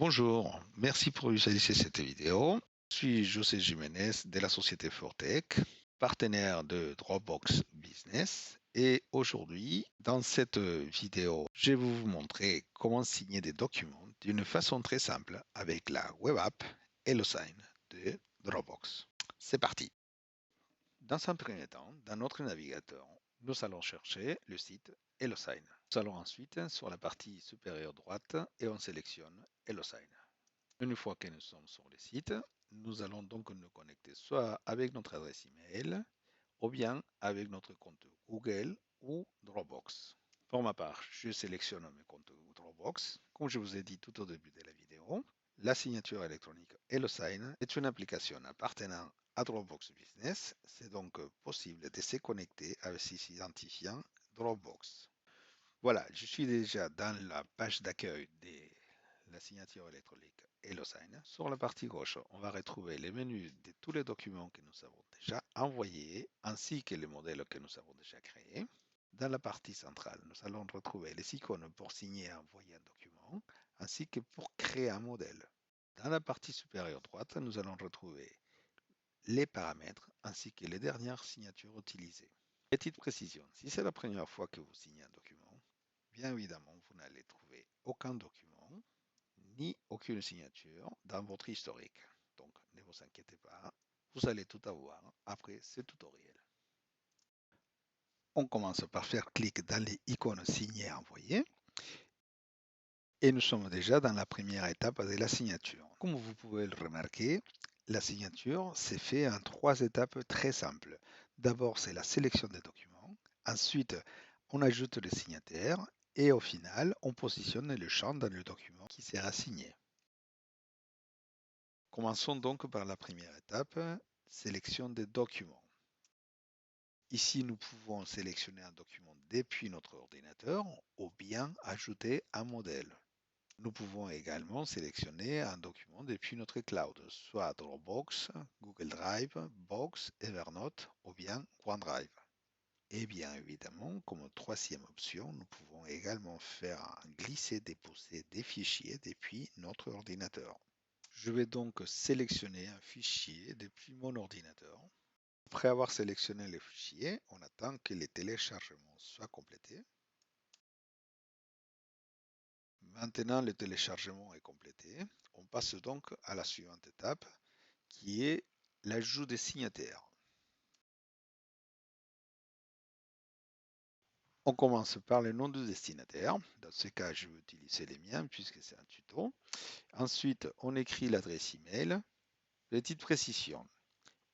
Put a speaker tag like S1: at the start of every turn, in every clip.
S1: Bonjour, merci pour visualiser cette vidéo. Je suis José Jiménez de la société Fortech, partenaire de Dropbox Business. Et aujourd'hui, dans cette vidéo, je vais vous montrer comment signer des documents d'une façon très simple avec la web app HelloSign de Dropbox. C'est parti. Dans un premier temps, dans notre navigateur, nous allons chercher le site HelloSign. Nous allons ensuite sur la partie supérieure droite et on sélectionne HelloSign. Une fois que nous sommes sur le site, nous allons donc nous connecter soit avec notre adresse email ou bien avec notre compte Google ou Dropbox. Pour ma part, je sélectionne mes comptes Dropbox. Comme je vous ai dit tout au début de la vidéo, la signature électronique HelloSign est une application appartenant à Dropbox Business. C'est donc possible de se connecter avec ses identifiants Dropbox. Voilà, je suis déjà dans la page d'accueil de la signature électronique HelloSign. Sur la partie gauche, on va retrouver les menus de tous les documents que nous avons déjà envoyés, ainsi que les modèles que nous avons déjà créés. Dans la partie centrale, nous allons retrouver les icônes pour signer et envoyer un document, ainsi que pour créer un modèle. Dans la partie supérieure droite, nous allons retrouver les paramètres ainsi que les dernières signatures utilisées. Petite précision, si c'est la première fois que vous signez un document, bien évidemment, vous n'allez trouver aucun document ni aucune signature dans votre historique. Donc, ne vous inquiétez pas, vous allez tout avoir après ce tutoriel. On commence par faire clic dans les icônes signées et envoyées. Et nous sommes déjà dans la première étape de la signature. Comme vous pouvez le remarquer, la signature s'est fait en 3 étapes très simples. D'abord, c'est la sélection des documents. Ensuite, on ajoute le signataire. Et au final, on positionne le champ dans le document qui sera signé. Commençons donc par la première étape, sélection des documents. Ici, nous pouvons sélectionner un document depuis notre ordinateur ou bien ajouter un modèle. Nous pouvons également sélectionner un document depuis notre cloud, soit Dropbox, Google Drive, Box, Evernote ou bien OneDrive. Et bien évidemment, comme troisième option, nous pouvons également faire un glisser-déposer des fichiers depuis notre ordinateur. Je vais donc sélectionner un fichier depuis mon ordinateur. Après avoir sélectionné le fichier, on attend que le téléchargement soit complété. Maintenant, le téléchargement est complété. On passe donc à la suivante étape, qui est l'ajout des signataires. On commence par le nom du destinataire. Dans ce cas, je vais utiliser les miens puisque c'est un tuto. Ensuite, on écrit l'adresse email. Petite précision.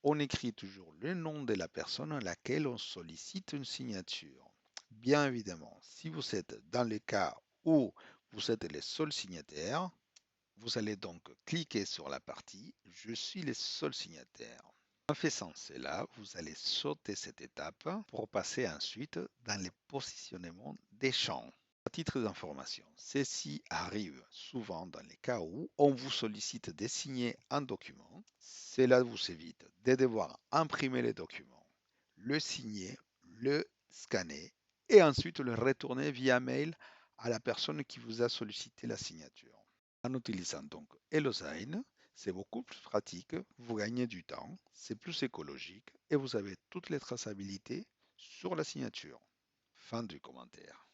S1: On écrit toujours le nom de la personne à laquelle on sollicite une signature. Bien évidemment, si vous êtes dans le cas où vous êtes le seul signataire, vous allez donc cliquer sur la partie « Je suis le seul signataire ». En faisant cela, vous allez sauter cette étape pour passer ensuite dans le positionnement des champs. À titre d'information, ceci arrive souvent dans les cas où on vous sollicite de signer un document. Cela vous évite de devoir imprimer le document, le signer, le scanner et ensuite le retourner via mail à la personne qui vous a sollicité la signature. En utilisant donc HelloSign, c'est beaucoup plus pratique, vous gagnez du temps, c'est plus écologique et vous avez toutes les traçabilités sur la signature. Fin du commentaire.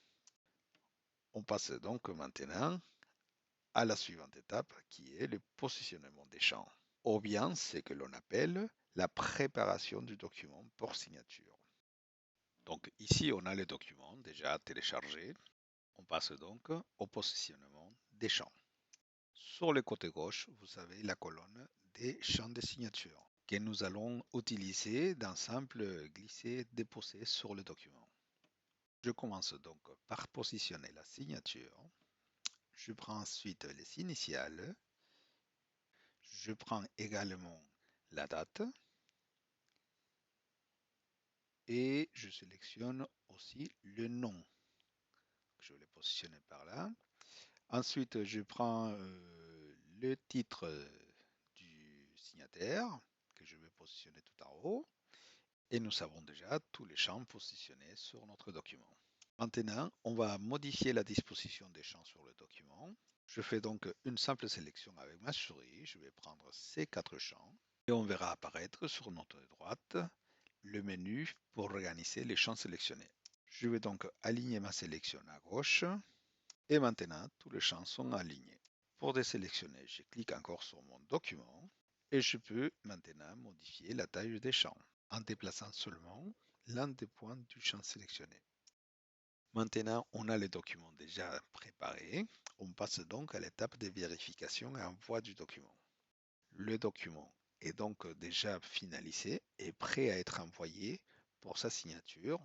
S1: On passe donc maintenant à la suivante étape qui est le positionnement des champs, ou bien ce que l'on appelle la préparation du document pour signature. Donc ici, on a le document déjà téléchargé. On passe donc au positionnement des champs. Sur le côté gauche, vous avez la colonne des champs de signature que nous allons utiliser d'un simple glisser-déposer sur le document. Je commence donc par positionner la signature. Je prends ensuite les initiales. Je prends également la date. Et je sélectionne aussi le nom. Je vais le positionner par là. Ensuite, je prends le titre du signataire que je vais positionner tout en haut. Et nous avons déjà tous les champs positionnés sur notre document. Maintenant, on va modifier la disposition des champs sur le document. Je fais donc une simple sélection avec ma souris. Je vais prendre ces 4 champs et on verra apparaître sur notre droite le menu pour organiser les champs sélectionnés. Je vais donc aligner ma sélection à gauche et maintenant tous les champs sont alignés. Pour désélectionner, je clique encore sur mon document et je peux maintenant modifier la taille des champs en déplaçant seulement l'un des points du champ sélectionné. Maintenant, on a les documents déjà préparés. On passe donc à l'étape de vérification et envoi du document. Le document est donc déjà finalisé et prêt à être envoyé pour sa signature.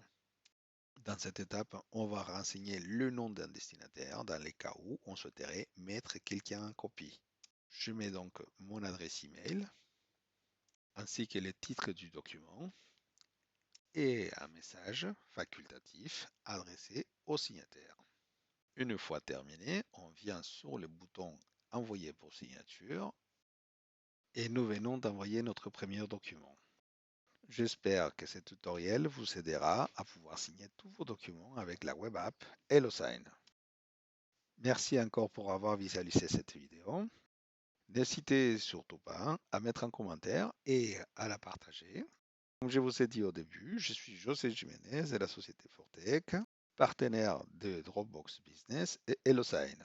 S1: Dans cette étape, on va renseigner le nom d'un destinataire dans les cas où on souhaiterait mettre quelqu'un en copie. Je mets donc mon adresse email ainsi que le titre du document et un message facultatif adressé au signataire. Une fois terminé, on vient sur le bouton Envoyer pour signature et nous venons d'envoyer notre premier document. J'espère que ce tutoriel vous aidera à pouvoir signer tous vos documents avec la web app HelloSign. Merci encore pour avoir visualisé cette vidéo. N'hésitez surtout pas à mettre un commentaire et à la partager. Comme je vous ai dit au début, je suis José Jiménez de la société Fortech, partenaire de Dropbox Business et HelloSign.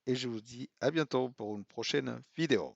S1: Et je vous dis à bientôt pour une prochaine vidéo.